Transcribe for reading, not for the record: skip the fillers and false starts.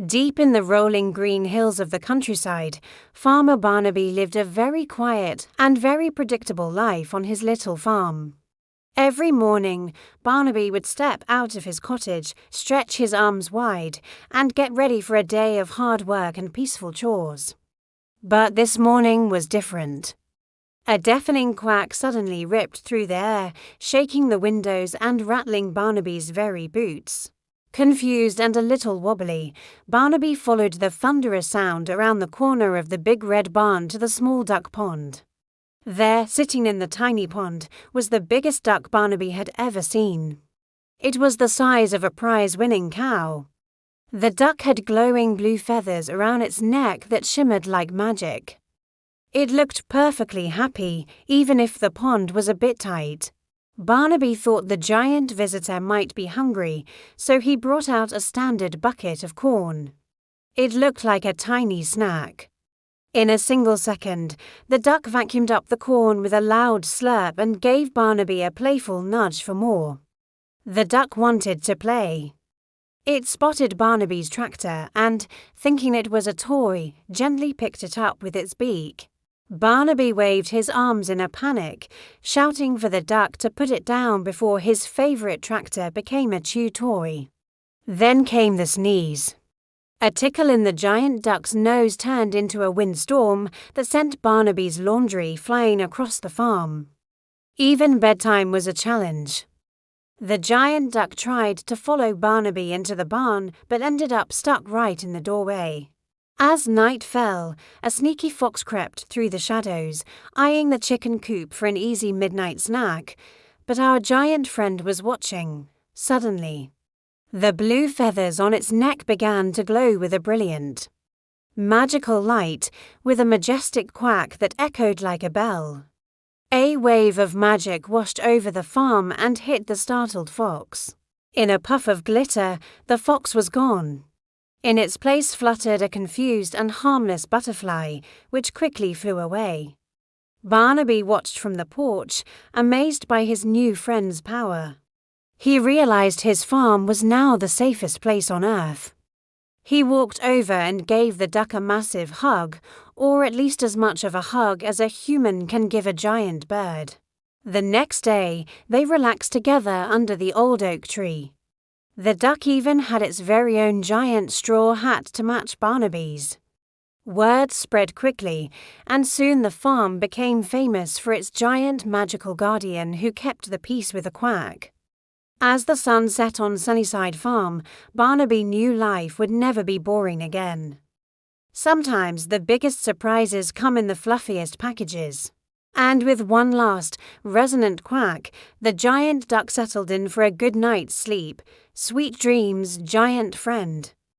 Deep in the rolling green hills of the countryside, Farmer Barnaby lived a very quiet and very predictable life on his little farm. Every morning, Barnaby would step out of his cottage, stretch his arms wide, and get ready for a day of hard work and peaceful chores. But this morning was different. A deafening quack suddenly ripped through the air, shaking the windows and rattling Barnaby's very boots. Confused and a little wobbly, Barnaby followed the thunderous sound around the corner of the big red barn to the small duck pond. There, sitting in the tiny pond, was the biggest duck Barnaby had ever seen. It was the size of a prize-winning cow. The duck had glowing blue feathers around its neck that shimmered like magic. It looked perfectly happy, even if the pond was a bit tight. Barnaby thought the giant visitor might be hungry, so he brought out a standard bucket of corn. It looked like a tiny snack. In a single second, the duck vacuumed up the corn with a loud slurp and gave Barnaby a playful nudge for more. The duck wanted to play. It spotted Barnaby's tractor and, thinking it was a toy, gently picked it up with its beak. Barnaby waved his arms in a panic, shouting for the duck to put it down before his favorite tractor became a chew toy. Then came the sneeze. A tickle in the giant duck's nose turned into a windstorm that sent Barnaby's laundry flying across the farm. Even bedtime was a challenge. The giant duck tried to follow Barnaby into the barn but ended up stuck right in the doorway. As night fell, a sneaky fox crept through the shadows, eyeing the chicken coop for an easy midnight snack, but our giant friend was watching. Suddenly, the blue feathers on its neck began to glow with a brilliant, magical light, with a majestic quack that echoed like a bell. A wave of magic washed over the farm and hit the startled fox. In a puff of glitter, the fox was gone. In its place fluttered a confused and harmless butterfly, which quickly flew away. Barnaby watched from the porch, amazed by his new friend's power. He realized his farm was now the safest place on earth. He walked over and gave the duck a massive hug, or at least as much of a hug as a human can give a giant bird. The next day, they relaxed together under the old oak tree. The duck even had its very own giant straw hat to match Barnaby's. Word spread quickly, and soon the farm became famous for its giant magical guardian who kept the peace with a quack. As the sun set on Sunnyside Farm, Barnaby knew life would never be boring again. Sometimes the biggest surprises come in the fluffiest packages. And with one last, resonant quack, the giant duck settled in for a good night's sleep. Sweet dreams, giant friend.